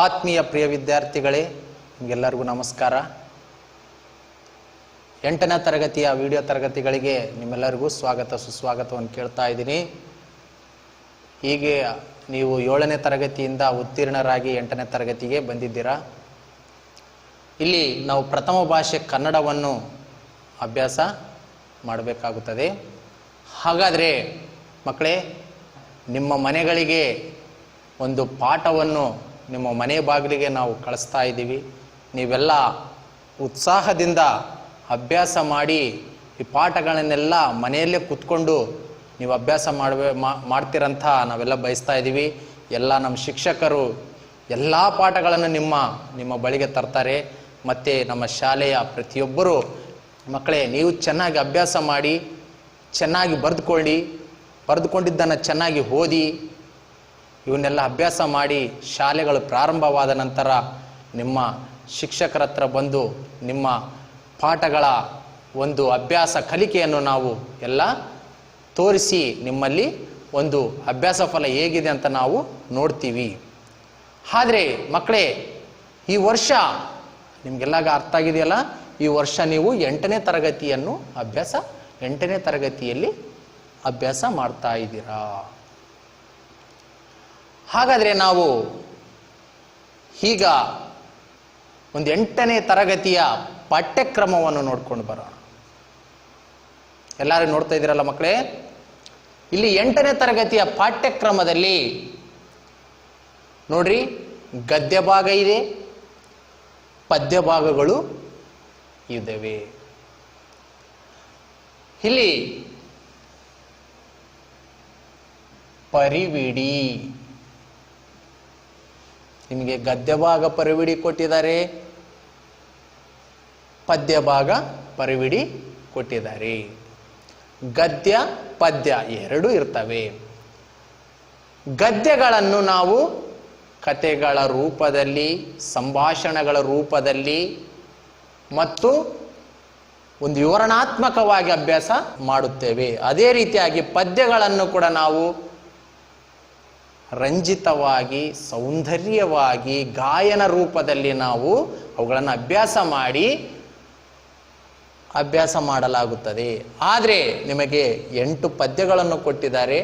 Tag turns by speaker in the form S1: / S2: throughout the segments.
S1: ಆತ್ಮೀಯ ಪ್ರಿಯ ವಿದ್ಯಾರ್ಥಿಗಳೇ, ನಿಮಗೆಲ್ಲರಿಗೂ ನಮಸ್ಕಾರ. 8ನೇ ತರಗತಿಯ ವಿಡಿಯೋ ತರಗತಿಗಳಿಗೆ ನಿಮ್ಮೆಲ್ಲರಿಗೂ ಸ್ವಾಗತ ಸುಸ್ವಾಗತವನ್ನು ಕೇಳ್ತಾ ಇದ್ದೀನಿ. ಹೀಗೆ ನೀವು 7ನೇ ತರಗತಿಯಿಂದ ಉತ್ತೀರ್ಣರಾಗಿ 8ನೇ ತರಗತಿಗೆ ಬಂದಿದ್ದೀರಾ. ಇಲ್ಲಿ ನಾವು ಪ್ರಥಮ ಭಾಷೆ ಕನ್ನಡವನ್ನು ಅಭ್ಯಾಸ ಮಾಡಬೇಕಾಗುತ್ತದೆ. ಹಾಗಾದರೆ ಮಕ್ಕಳೇ, ನಿಮ್ಮ ಮನೆಗಳಿಗೆ ಒಂದು ಪಾಠವನ್ನು ನಿಮ್ಮ ಮನೆ ಬಾಗಿಲಿಗೆ ನಾವು ಕಳಿಸ್ತಾ ಇದ್ದೀವಿ. ನೀವೆಲ್ಲ ಉತ್ಸಾಹದಿಂದ ಅಭ್ಯಾಸ ಮಾಡಿ ಈ ಪಾಠಗಳನ್ನೆಲ್ಲ ಮನೆಯಲ್ಲೇ ಕೂತ್ಕೊಂಡು ನೀವು ಅಭ್ಯಾಸ ಮಾಡ್ತೀರಂತ ನಾವೆಲ್ಲ ಬಯಸ್ತಾ ಇದ್ದೀವಿ. ಎಲ್ಲ ನಮ್ಮ ಶಿಕ್ಷಕರು ಎಲ್ಲ ಪಾಠಗಳನ್ನು ನಿಮ್ಮ ಬಳಿಗೆ ತರ್ತಾರೆ. ಮತ್ತು ನಮ್ಮ ಶಾಲೆಯ ಪ್ರತಿಯೊಬ್ಬರು ಮಕ್ಕಳೇ, ನೀವು ಚೆನ್ನಾಗಿ ಅಭ್ಯಾಸ ಮಾಡಿ, ಚೆನ್ನಾಗಿ ಬರೆದುಕೊಂಡಿದ್ದನ್ನು ಚೆನ್ನಾಗಿ ಓದಿ, ಇವನ್ನೆಲ್ಲ ಅಭ್ಯಾಸ ಮಾಡಿ ಶಾಲೆಗಳು ಪ್ರಾರಂಭವಾದ ನಂತರ ನಿಮ್ಮ ಶಿಕ್ಷಕರ ಹತ್ರ ಬಂದು ನಿಮ್ಮ ಪಾಠಗಳ ಒಂದು ಅಭ್ಯಾಸ ಕಲಿಕೆಯನ್ನು ನಾವು ಎಲ್ಲ ತೋರಿಸಿ ನಿಮ್ಮಲ್ಲಿ ಒಂದು ಅಭ್ಯಾಸ ಫಲ ಹೇಗಿದೆ ಅಂತ ನಾವು ನೋಡ್ತೀವಿ. ಆದರೆ ಮಕ್ಕಳೇ, ಈ ವರ್ಷ ನಿಮಗೆಲ್ಲಾಗ ಅರ್ಥ ಆಗಿದೆಯಲ್ಲ, ಈ ವರ್ಷ ನೀವು 8ನೇ ತರಗತಿಯನ್ನು 8ನೇ ತರಗತಿಯಲ್ಲಿ ಅಭ್ಯಾಸ ಮಾಡ್ತಾ ಇದ್ದೀರಾ. ಹಾಗಾದರೆ ನಾವು ಈಗ ಒಂದು 8ನೇ ತರಗತಿಯ ಪಠ್ಯಕ್ರಮವನ್ನು ನೋಡ್ಕೊಂಡು ಬರೋಣ. ಎಲ್ಲರೂ ನೋಡ್ತಾ ಇದ್ದೀರಲ್ಲ ಮಕ್ಕಳೇ, ಇಲ್ಲಿ 8ನೇ ತರಗತಿಯ ಪಾಠ್ಯಕ್ರಮದಲ್ಲಿ ನೋಡ್ರಿ, ಗದ್ಯ ಭಾಗ ಇದೆ, ಪದ್ಯ ಭಾಗಗಳು ಇದ್ದಾವೆ. ಇಲ್ಲಿ ಪರಿವಿಡಿ, ನಿಮಗೆ ಗದ್ಯ ಭಾಗ ಪರಿವಿಡಿ ಕೊಟ್ಟಿದ್ದಾರೆ, ಪದ್ಯ ಭಾಗ ಪರಿವಿಡಿ ಕೊಟ್ಟಿದ್ದಾರೆ. ಗದ್ಯ ಪದ್ಯ ಎರಡೂ ಇರ್ತವೆ. ಗದ್ಯಗಳನ್ನು ನಾವು ಕಥೆಗಳ ರೂಪದಲ್ಲಿ, ಸಂಭಾಷಣೆಗಳ ರೂಪದಲ್ಲಿ ಮತ್ತು ಒಂದು ವಿವರಣಾತ್ಮಕವಾಗಿ ಅಭ್ಯಾಸ ಮಾಡುತ್ತೇವೆ. ಅದೇ ರೀತಿಯಾಗಿ ಪದ್ಯಗಳನ್ನು ಕೂಡ ನಾವು ರಂಜಿತವಾಗಿ, ಸೌಂದರ್ಯವಾಗಿ, ಗಾಯನ ರೂಪದಲ್ಲಿ ನಾವು ಅವುಗಳನ್ನು ಅಭ್ಯಾಸ ಮಾಡಲಾಗುತ್ತದೆ. ಆದರೆ ನಿಮಗೆ 8 ಪದ್ಯಗಳನ್ನು ಕೊಟ್ಟಿದ್ದಾರೆ,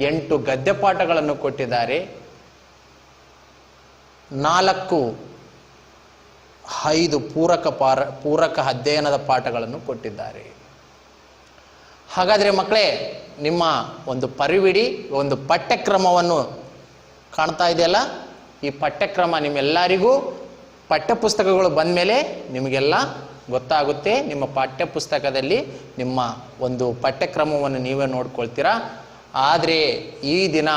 S1: 8 ಗದ್ಯ ಪಾಠಗಳನ್ನು ಕೊಟ್ಟಿದ್ದಾರೆ, 5 ಪೂರಕ ಅಧ್ಯಯನದ ಪಾಠಗಳನ್ನು ಕೊಟ್ಟಿದ್ದಾರೆ. ಹಾಗಾದರೆ ಮಕ್ಕಳೇ, ನಿಮ್ಮ ಒಂದು ಪರಿವಿಡಿ, ಒಂದು ಪಠ್ಯಕ್ರಮವನ್ನು ಕಾಣ್ತಾ ಇದೆಯಲ್ಲ, ಈ ಪಠ್ಯಕ್ರಮ ನಿಮ್ಮೆಲ್ಲರಿಗೂ ಪಠ್ಯಪುಸ್ತಕಗಳು ಬಂದ ಮೇಲೆ ನಿಮಗೆಲ್ಲ ಗೊತ್ತಾಗುತ್ತೆ. ನಿಮ್ಮ ಪಠ್ಯಪುಸ್ತಕದಲ್ಲಿ ನಿಮ್ಮ ಒಂದು ಪಠ್ಯಕ್ರಮವನ್ನು ನೀವೇ ನೋಡ್ಕೊಳ್ತೀರಾ. ಆದರೆ ಈ ದಿನ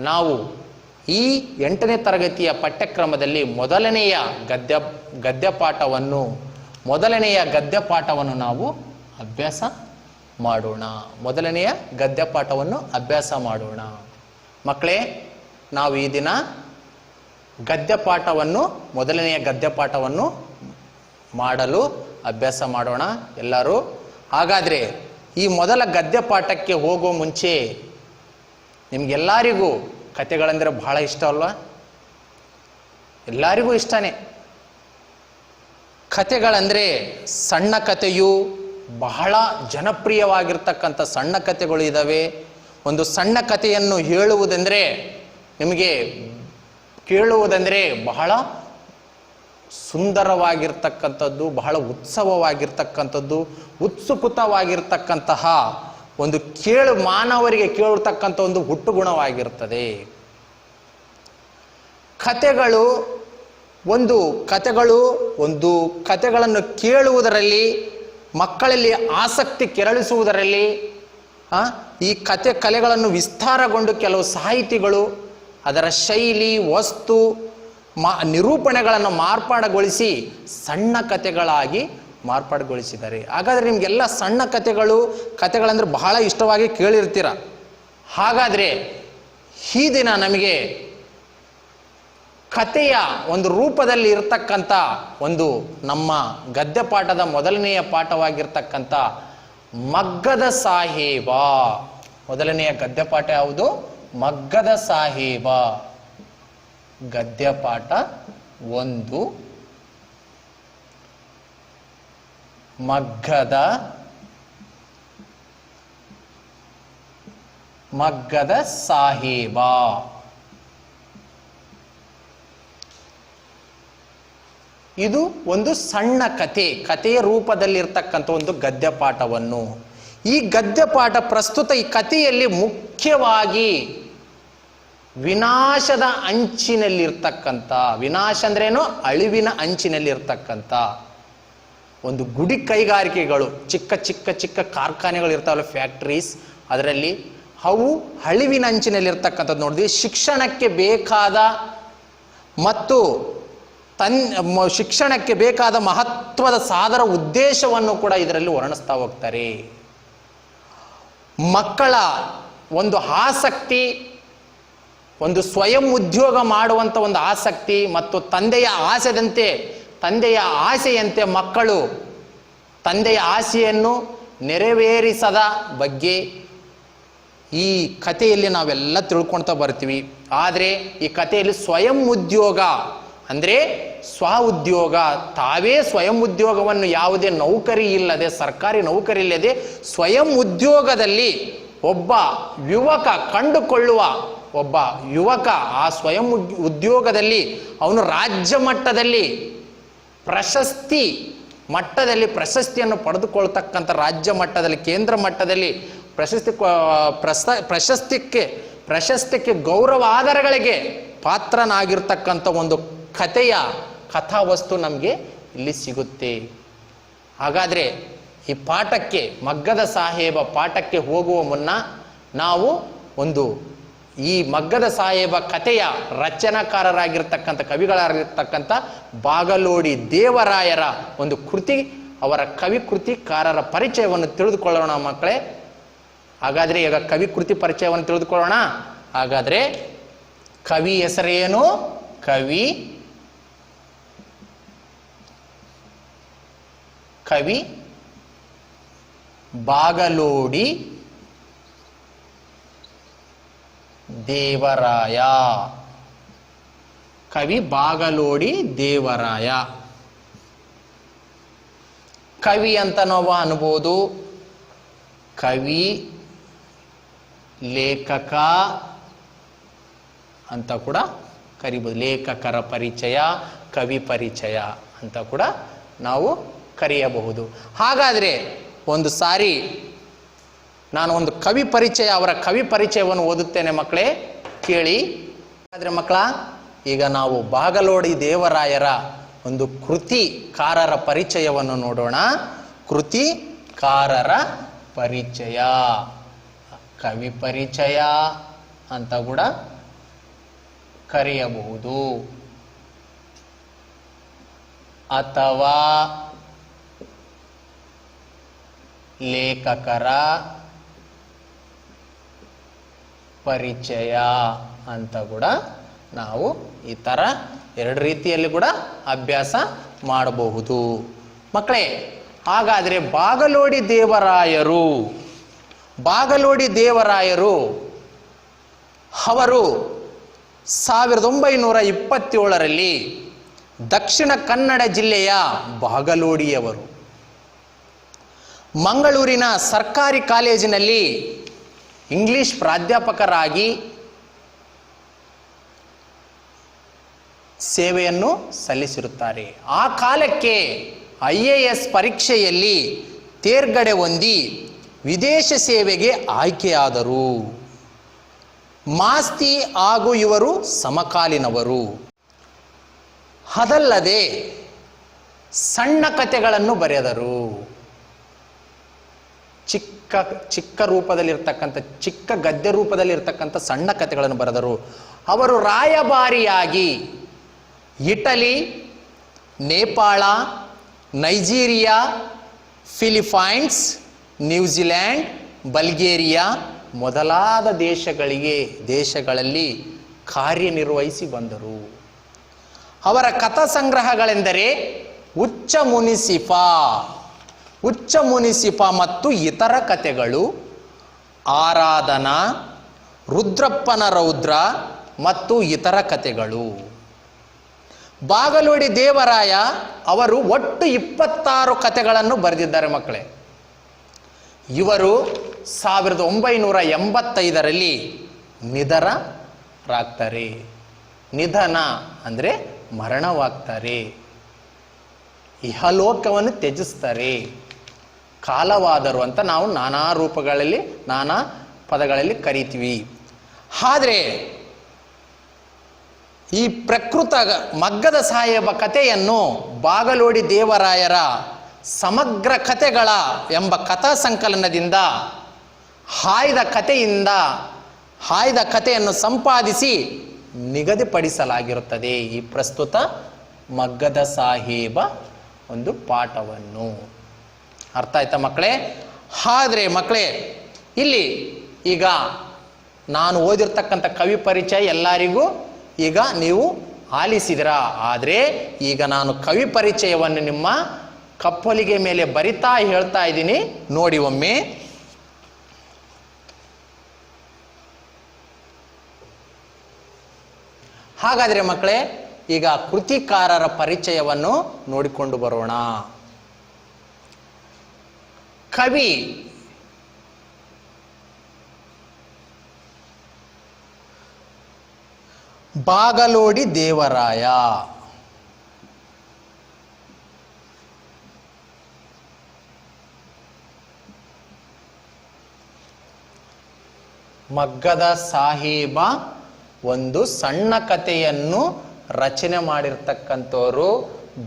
S1: ನಾವು ಈ 8ನೇ ತರಗತಿಯ ಪಠ್ಯಕ್ರಮದಲ್ಲಿ ಮೊದಲನೆಯ ಗದ್ಯ ಪಾಠವನ್ನು ನಾವು ಅಭ್ಯಾಸ ಮಾಡೋಣ. ಮಕ್ಕಳೇ, ನಾವು ಈ ದಿನ ಮೊದಲನೆಯ ಗದ್ಯ ಪಾಠವನ್ನು ಮಾಡಲು ಅಭ್ಯಾಸ ಮಾಡೋಣ ಎಲ್ಲರೂ. ಹಾಗಾದರೆ ಈ ಮೊದಲ ಗದ್ಯ ಪಾಠಕ್ಕೆ ಹೋಗೋ ಮುಂಚೆ ನಿಮಗೆಲ್ಲರಿಗೂ ಕಥೆಗಳಂದರೆ ಬಹಳ ಇಷ್ಟ ಅಲ್ವಾ? ಎಲ್ಲರಿಗೂ ಇಷ್ಟನೇ. ಕಥೆಗಳಂದರೆ ಸಣ್ಣ ಕಥೆಯು ಬಹಳ ಜನಪ್ರಿಯವಾಗಿರ್ತಕ್ಕಂಥ ಸಣ್ಣ ಕಥೆಗಳು ಇದ್ದಾವೆ. ಒಂದು ಸಣ್ಣ ಕಥೆಯನ್ನು ಕೇಳುವುದಂದರೆ ಬಹಳ ಸುಂದರವಾಗಿರ್ತಕ್ಕಂಥದ್ದು, ಬಹಳ ಉತ್ಸವವಾಗಿರ್ತಕ್ಕಂಥದ್ದು, ಉತ್ಸುಕವಾಗಿರ್ತಕ್ಕಂತಹ ಒಂದು ಮಾನವರಿಗೆ ಕೇಳಿರ್ತಕ್ಕಂಥ ಒಂದು ಹುಟ್ಟುಗುಣವಾಗಿರ್ತದೆ. ಕಥೆಗಳನ್ನು ಕೇಳುವುದರಲ್ಲಿ, ಮಕ್ಕಳಲ್ಲಿ ಆಸಕ್ತಿ ಕೆರಳಿಸುವುದರಲ್ಲಿ, ಈ ಕಲೆಗಳನ್ನು ವಿಸ್ತಾರಗೊಂಡು ಕೆಲವು ಸಾಹಿತಿಗಳು ಅದರ ಶೈಲಿ, ವಸ್ತು, ನಿರೂಪಣೆಗಳನ್ನು ಮಾರ್ಪಾಡುಗೊಳಿಸಿ ಸಣ್ಣ ಕಥೆಗಳಾಗಿ ಮಾರ್ಪಾಡುಗೊಳಿಸಿದ್ದಾರೆ. ಹಾಗಾದರೆ ನಿಮಗೆಲ್ಲ ಸಣ್ಣ ಕಥೆಗಳಂದ್ರೆ ಬಹಳ ಇಷ್ಟವಾಗಿ ಕೇಳಿರ್ತೀರ. ಹಾಗಾದರೆ ಈ ದಿನ ನಮಗೆ ಕಥೆಯ ಒಂದು ರೂಪದಲ್ಲಿ ಇರತಕ್ಕಂಥ ಒಂದು ನಮ್ಮ ಗದ್ಯ ಪಾಠದ ಮೊದಲನೆಯ ಪಾಠವಾಗಿರ್ತಕ್ಕಂಥ ಮಗ್ಗದ ಸಾಹೇಬ. ಮೊದಲನೆಯ ಗದ್ಯ ಪಾಠ ಯಾವುದು? ಮಗ್ಗದ ಸಾಹೇಬ. ಗದ್ಯಪಾಠ 1 ಮಗ್ಗದ ಸಾಹೇಬ. ಇದು ಒಂದು ಸಣ್ಣ ಕಥೆಯ ರೂಪದಲ್ಲಿರ್ತಕ್ಕಂಥ ಒಂದು ಗದ್ಯಪಾಠವನ್ನು, ಈ ಗದ್ಯಪಾಠ ಪ್ರಸ್ತುತ ಈ ಕಥೆಯಲ್ಲಿ ಮುಖ್ಯವಾಗಿ ವಿನಾಶದ ಅಂಚಿನಲ್ಲಿರ್ತಕ್ಕಂಥ, ವಿನಾಶ ಅಂದ್ರೇನು, ಅಳಿವಿನ ಅಂಚಿನಲ್ಲಿರ್ತಕ್ಕಂಥ ಒಂದು ಗುಡಿ ಕೈಗಾರಿಕೆಗಳು, ಚಿಕ್ಕ ಚಿಕ್ಕ ಚಿಕ್ಕ ಕಾರ್ಖಾನೆಗಳು ಇರ್ತಾವಲ್ಲ, ಫ್ಯಾಕ್ಟ್ರೀಸ್, ಅದರಲ್ಲಿ ಅವು ಅಳಿವಿನ ಅಂಚಿನಲ್ಲಿರ್ತಕ್ಕಂಥದ್ದು ನೋಡಿದ್ವಿ. ಶಿಕ್ಷಣಕ್ಕೆ ಬೇಕಾದ ಮತ್ತು ಶಿಕ್ಷಣಕ್ಕೆ ಬೇಕಾದ ಮಹತ್ವದ ಸಾದರ ಉದ್ದೇಶವನ್ನು ಕೂಡ ಇದರಲ್ಲಿ ವರ್ಣಿಸ್ತಾ ಹೋಗ್ತಾರೆ. ಮಕ್ಕಳ ಒಂದು ಆಸಕ್ತಿ, ಒಂದು ಸ್ವಯಂ ಉದ್ಯೋಗ ಮಾಡುವಂಥ ಒಂದು ಆಸಕ್ತಿ ಮತ್ತು ತಂದೆಯ ಆಸೆಯಂತೆ ಮಕ್ಕಳು ತಂದೆಯ ಆಸೆಯನ್ನು ನೆರವೇರಿಸದ ಬಗ್ಗೆ ಈ ಕಥೆಯಲ್ಲಿ ನಾವೆಲ್ಲ ತಿಳ್ಕೊಳ್ತಾ ಬರ್ತೀವಿ. ಆದರೆ ಈ ಕಥೆಯಲ್ಲಿ ಸ್ವಯಂ ಉದ್ಯೋಗ ಅಂದರೆ ಸ್ವ ಉದ್ಯೋಗ, ತಾವೇ ಸ್ವಯಂ ಉದ್ಯೋಗವನ್ನು ಯಾವುದೇ ನೌಕರಿ ಇಲ್ಲದೆ, ಸರ್ಕಾರಿ ನೌಕರಿ ಇಲ್ಲದೆ ಸ್ವಯಂ ಉದ್ಯೋಗದಲ್ಲಿ ಒಬ್ಬ ಯುವಕ ಕಂಡುಕೊಳ್ಳುವ ಒಬ್ಬ ಯುವಕ ಆ ಸ್ವಯಂ ಉದ್ಯೋಗದಲ್ಲಿ ಅವನು ರಾಜ್ಯ ಮಟ್ಟದಲ್ಲಿ ಪ್ರಶಸ್ತಿಯನ್ನು ಪಡೆದುಕೊಳ್ತಕ್ಕಂಥ, ರಾಜ್ಯ ಮಟ್ಟದಲ್ಲಿ, ಕೇಂದ್ರ ಮಟ್ಟದಲ್ಲಿ ಪ್ರಶಸ್ತಿಗೆ ಗೌರವಾಧಾರಗಳಿಗೆ ಪಾತ್ರನಾಗಿರ್ತಕ್ಕಂಥ ಒಂದು ಕಥಾವಸ್ತು ನಮಗೆ ಇಲ್ಲಿ ಸಿಗುತ್ತೆ. ಹಾಗಾದರೆ ಈ ಪಾಠಕ್ಕೆ, ಮಗ್ಗದ ಸಾಹೇಬ ಪಾಠಕ್ಕೆ ಹೋಗುವ ಮುನ್ನ ನಾವು ಈ ಮಗ್ಗದ ಸಾಹೇಬ ಕಥೆಯ ರಚನಾಕಾರರಾಗಿರ್ತಕ್ಕಂಥ, ಕವಿಗಳಾಗಿರ್ತಕ್ಕಂಥ ಬಾಗಲೋಡಿ ದೇವರಾಯರ ಒಂದು ಕೃತಿ, ಅವರ ಕವಿಕೃತಿಕಾರರ ಪರಿಚಯವನ್ನು ತಿಳಿದುಕೊಳ್ಳೋಣ ಮಕ್ಕಳೇ. ಹಾಗಾದರೆ ಈಗ ಕವಿಕೃತಿ ಪರಿಚಯವನ್ನು ತಿಳಿದುಕೊಳ್ಳೋಣ. ಹಾಗಾದರೆ ಕವಿ ಹೆಸರೇನು? ಕವಿ ಬಾಗಲೋಡಿ ದೇವರಾಯ. ಕವಿ ಬಾಗಲೋಡಿ ದೇವರಾಯ. ಕವಿ ಅಂತ ನಾವು ಅನ್ಬೋದು, ಕವಿ, ಲೇಖಕ ಅಂತ ಕೂಡ ಕರಿಬೋದು. ಲೇಖಕರ ಪರಿಚಯ, ಕವಿ ಪರಿಚಯ ಅಂತ ಕೂಡ ನಾವು ಕರೆಯಬಹುದು. ಹಾಗಾದರೆ ಒಂದು ಸಾರಿ ನಾನು ಒಂದು ಅವರ ಕವಿ ಪರಿಚಯವನ್ನು ಓದುತ್ತೇನೆ ಮಕ್ಕಳೇ, ಕೇಳಿ. ಆದರೆ ಮಕ್ಕಳ, ಈಗ ನಾವು ಬಾಗಲೋಡಿ ದೇವರಾಯರ ಒಂದು ಕೃತಿಕಾರರ ಪರಿಚಯವನ್ನು ನೋಡೋಣ. ಕೃತಿಕಾರರ ಪರಿಚಯ, ಕವಿ ಪರಿಚಯ ಅಂತ ಕೂಡ ಕರೆಯಬಹುದು, ಅಥವಾ ಲೇಖಕರ ಪರಿಚಯ ಅಂತ ಕೂಡ ನಾವು ಈ ಥರ ಎರಡು ರೀತಿಯಲ್ಲಿ ಕೂಡ ಅಭ್ಯಾಸ ಮಾಡಬಹುದು ಮಕ್ಕಳೇ. ಹಾಗಾದರೆ ಬಾಗಲೋಡಿ ದೇವರಾಯರು ಅವರು 1927ರಲ್ಲಿ ದಕ್ಷಿಣ ಕನ್ನಡ ಜಿಲ್ಲೆಯ ಬಾಗಲೋಡಿಯವರು. ಮಂಗಳೂರಿನ ಸರ್ಕಾರಿ ಕಾಲೇಜಿನಲ್ಲಿ ಇಂಗ್ಲಿಷ್ ಪ್ರಾಧ್ಯಾಪಕರಾಗಿ ಸೇವೆಯನ್ನು ಸಲ್ಲಿಸಿರುತ್ತಾರೆ. ಆ ಕಾಲಕ್ಕೆ IAS ಪರೀಕ್ಷೆಯಲ್ಲಿ ತೇರ್ಗಡೆ ಹೊಂದಿ ವಿದೇಶ ಸೇವೆಗೆ ಆಯ್ಕೆಯಾದರು. ಮಾಸ್ತಿ ಹಾಗೂ ಇವರು ಸಮಕಾಲೀನವರು. ಅದಲ್ಲದೆ ಸಣ್ಣ ಕಥೆಗಳನ್ನು ಬರೆದರು. ಚಿಕ್ಕ ರೂಪದಲ್ಲಿರ್ತಕ್ಕಂಥ, ಚಿಕ್ಕ ಗದ್ಯ ರೂಪದಲ್ಲಿರ್ತಕ್ಕಂಥ ಸಣ್ಣ ಕಥೆಗಳನ್ನು ಬರೆದರು. ಅವರು ರಾಯಭಾರಿಯಾಗಿ Italy, Nepal, Nigeria, Philippines, New Zealand, Bulgaria ಮೊದಲಾದ ದೇಶಗಳಲ್ಲಿ ಕಾರ್ಯನಿರ್ವಹಿಸಿ ಬಂದರು. ಅವರ ಕಥಾ ಸಂಗ್ರಹಗಳೆಂದರೆ ಉಚ್ಚ ಮುನಿಸಿಫಾ ಮತ್ತು ಇತರ ಕಥೆಗಳು, ಆರಾಧನಾ, ರುದ್ರಪ್ಪನ ರೌದ್ರ, ಮತ್ತು ಇತರ ಕಥೆಗಳು. ಬಾಗಲೋಡಿ ದೇವರಾಯ ಅವರು ಒಟ್ಟು 26 ಕಥೆಗಳನ್ನು ಬರೆದಿದ್ದಾರೆ ಮಕ್ಕಳೇ. ಇವರು 1985ರಲ್ಲಿ ನಿಧನರಾಗ್ತಾರೆ. ನಿಧನ ಅಂದರೆ ಮರಣವಾಗ್ತಾರೆ, ಇಹಲೋಕವನ್ನು ತ್ಯಜಿಸ್ತಾರೆ. ಕಾಲವಾದರು ಅಂತ ನಾವು ನಾನಾ ರೂಪಗಳಲ್ಲಿ ನಾನಾ ಪದಗಳಲ್ಲಿ ಕರಿತೀವಿ. ಆದರೆ ಈ ಪ್ರಕೃತ ಮಗ್ಗದ ಸಾಹೇಬ ಕಥೆಯನ್ನು ಬಾಗಲೋಡಿ ದೇವರಾಯರ ಸಮಗ್ರ ಕಥೆಗಳ ಎಂಬ ಕಥಾ ಸಂಕಲನದಿಂದ ಆಯ್ದ ಕಥೆಯನ್ನು ಸಂಪಾದಿಸಿ ನಿಗದಿಪಡಿಸಲಾಗಿರುತ್ತದೆ ಈ ಪ್ರಸ್ತುತ ಮಗ್ಗದ ಸಾಹೇಬ ಒಂದು ಪಾಠವನ್ನು. ಅರ್ಥ ಆಯ್ತಾ ಮಕ್ಕಳೇ? ಆದರೆ ಮಕ್ಕಳೇ, ಇಲ್ಲಿ ಈಗ ನಾನು ಓದಿರ್ತಕ್ಕಂಥ ಕವಿ ಪರಿಚಯ ಎಲ್ಲರಿಗೂ ಈಗ ನೀವು ಆಲಿಸಿದಿರಾ. ಆದರೆ ಈಗ ನಾನು ಕವಿ ಪರಿಚಯವನ್ನು ನಿಮ್ಮ ಕಪ್ಪಲಿಗೆ ಮೇಲೆ ಬರಿತಾ ಹೇಳ್ತಾ ಇದ್ದೀನಿ, ನೋಡಿ ಒಮ್ಮೆ. ಹಾಗಾದರೆ ಮಕ್ಕಳೇ, ಈಗ ಕೃತಿಕಾರರ ಪರಿಚಯವನ್ನು ನೋಡಿಕೊಂಡು ಬರೋಣ. ಕವಿ ಬಾಗಲೋಡಿ ದೇವರಾಯ. ಮಗ್ಗದ ಸಾಹೇಬ ಒಂದು ಸಣ್ಣ ಕಥೆಯನ್ನು ರಚನೆ ಮಾಡಿರ್ತಕ್ಕಂಥವ್ರು,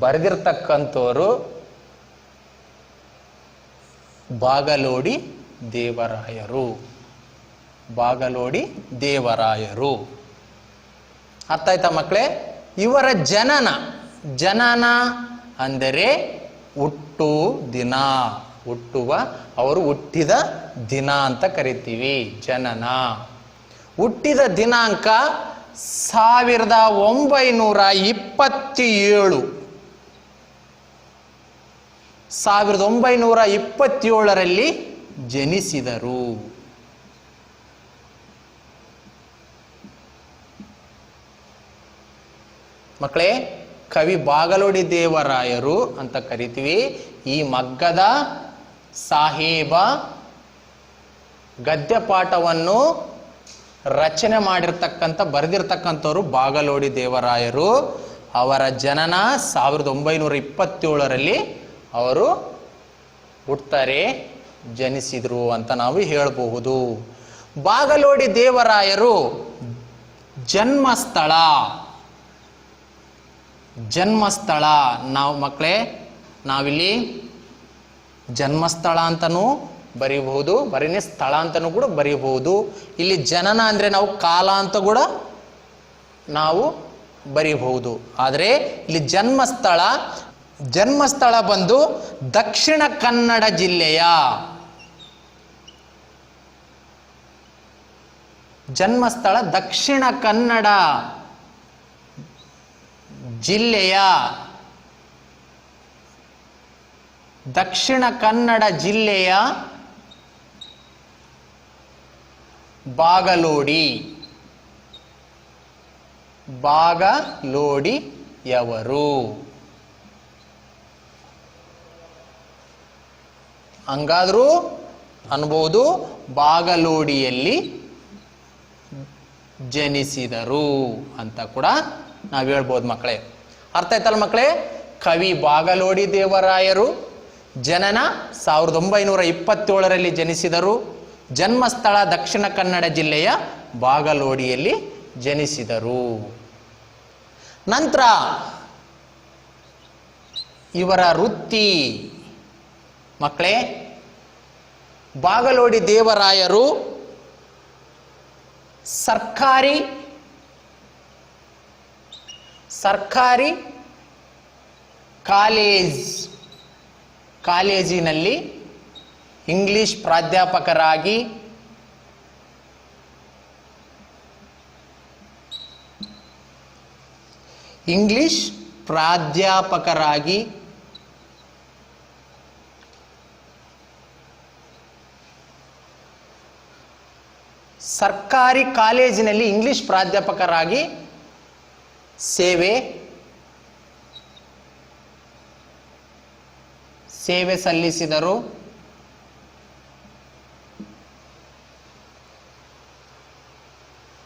S1: ಬರೆದಿರ್ತಕ್ಕಂಥವ್ರು ಬಾಗಲೋಡಿ ದೇವರಾಯರು. ಬಾಗಲೋಡಿ ದೇವರಾಯರು. ಅರ್ಥ ಆಯ್ತಾ ಮಕ್ಕಳೇ? ಇವರ ಜನನ ಅಂದರೆ ಹುಟ್ಟು ದಿನ, ಅವರು ಹುಟ್ಟಿದ ದಿನ ಅಂತ ಕರಿತೀವಿ. ಜನನ ಹುಟ್ಟಿದ ದಿನಾಂಕ 1927. 1927ರಲ್ಲಿ ಜನಿಸಿದರು. ಮಕ್ಕಳೇ, ಕವಿ ಬಾಗಲೋಡಿ ದೇವರಾಯರು ಅಂತ ಕರಿತೀವಿ. ಈ ಮಗ್ಗದ ಸಾಹೇಬ ಗದ್ಯಪಾಠವನ್ನು ರಚನೆ ಬರೆದಿರ್ತಕ್ಕಂಥವ್ರು ಬಾಗಲೋಡಿ ದೇವರಾಯರು. ಅವರ ಜನನ 1927ರಲ್ಲಿ ಅವರು ಹುಟ್ಟುತ್ತಾರೆ, ಜನಿಸಿದರು ಅಂತ ನಾವು ಹೇಳಬಹುದು. ಬಾಗಲೋಡಿ ದೇವರಾಯರು ಜನ್ಮಸ್ಥಳ ನಾವು ಮಕ್ಕಳೇ, ನಾವಿಲ್ಲಿ ಜನ್ಮಸ್ಥಳ ಅಂತನೂ ಬರೀಬಹುದು, ಬರೀನೇ ಸ್ಥಳ ಅಂತನೂ ಕೂಡ ಬರೀಬಹುದು. ಇಲ್ಲಿ ಜನನ ಅಂದರೆ ನಾವು ಕಾಲ ಅಂತ ಕೂಡ ನಾವು ಬರೀಬಹುದು. ಆದರೆ ಇಲ್ಲಿ ಜನ್ಮಸ್ಥಳ ಬಂದು ದಕ್ಷಿಣ ಕನ್ನಡ ಜಿಲ್ಲೆಯ ದಕ್ಷಿಣ ಕನ್ನಡ ಜಿಲ್ಲೆಯ ಬಾಗಲೋಡಿಯವರು. ಹಂಗಾದ್ರೂ ಅನ್ಬೋದು ಬಾಗಲೋಡಿಯಲ್ಲಿ ಜನಿಸಿದರು ಅಂತ ಕೂಡ ನಾವು ಹೇಳ್ಬೋದು ಮಕ್ಕಳೇ. ಅರ್ಥ ಆಯ್ತಲ್ಲ ಮಕ್ಕಳೇ? ಕವಿ ಬಾಗಲೋಡಿ ದೇವರಾಯರು ಜನನ 1927ರಲ್ಲಿ ಜನಿಸಿದರು. ಜನ್ಮಸ್ಥಳ ದಕ್ಷಿಣ ಕನ್ನಡ ಜಿಲ್ಲೆಯ ಬಾಗಲೋಡಿಯಲ್ಲಿ ಜನಿಸಿದರು. ನಂತರ ಇವರ ವೃತ್ತಿ ಮಕ್ಕಳೇ, ಬಾಗಲೋಡಿ ದೇವರಾಯರು ಸರ್ಕಾರಿ ಕಾಲೇಜಿನಲ್ಲಿ ಇಂಗ್ಲಿಷ್ ಪ್ರಾಧ್ಯಾಪಕರಾಗಿ ಸರ್ಕಾರಿ ಕಾಲೇಜಿನಲ್ಲಿ ಇಂಗ್ಲಿಷ್ ಪ್ರಾಧ್ಯಾಪಕರಾಗಿ ಸೇವೆ ಸಲ್ಲಿಸಿದರು.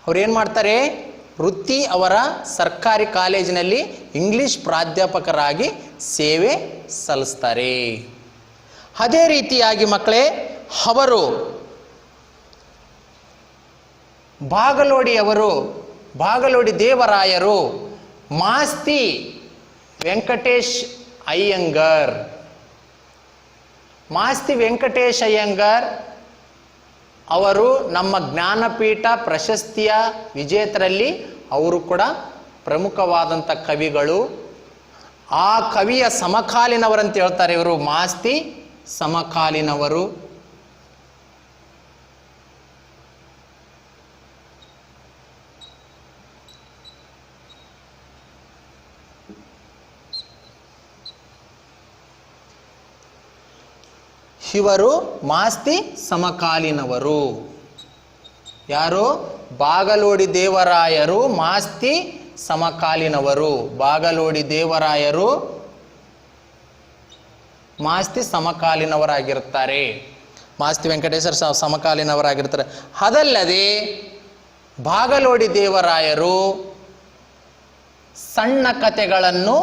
S1: ಅವ್ರೇನು ಮಾಡ್ತಾರೆ? ವೃತ್ತಿ ಅವರ ಸರ್ಕಾರಿ ಕಾಲೇಜಿನಲ್ಲಿ ಇಂಗ್ಲಿಷ್ ಪ್ರಾಧ್ಯಾಪಕರಾಗಿ ಸೇವೆ ಸಲ್ಲಿಸ್ತಾರೆ. ಅದೇ ರೀತಿಯಾಗಿ ಮಕ್ಕಳೇ, ಅವರು ಬಾಗಲೋಡಿ ದೇವರಾಯರು ಮಾಸ್ತಿ ವೆಂಕಟೇಶ್ ಅಯ್ಯಂಗಾರ್ ಅವರು ನಮ್ಮ ಜ್ಞಾನಪೀಠ ಪ್ರಶಸ್ತಿಯ ವಿಜೇತರಲ್ಲಿ ಅವರು ಕೂಡ ಪ್ರಮುಖವಾದಂಥ ಕವಿಗಳು. ಆ ಕವಿಯ ಸಮಕಾಲೀನವರಂತ ಹೇಳ್ತಾರೆ ಇವರು, ಮಾಸ್ತಿ ಸಮಕಾಲೀನವರು. ಇವರು ಮಾಸ್ತಿ ಸಮಕಾಲೀನವರು. ಯಾರು? ಬಾಗಲೋಡಿ ದೇವರಾಯರು ಮಾಸ್ತಿ ಸಮಕಾಲೀನವರು. ಬಾಗಲೋಡಿ ದೇವರಾಯರು ಮಾಸ್ತಿ ಸಮಕಾಲೀನವರಾಗಿರುತ್ತಾರೆ. ಮಾಸ್ತಿ ವೆಂಕಟೇಶ್ವರ ಸಮಕಾಲೀನವರಾಗಿರ್ತಾರೆ. ಅದಲ್ಲದೆ ಬಾಗಲೋಡಿ ದೇವರಾಯರು ಸಣ್ಣ ಕಥೆಗಳನ್ನು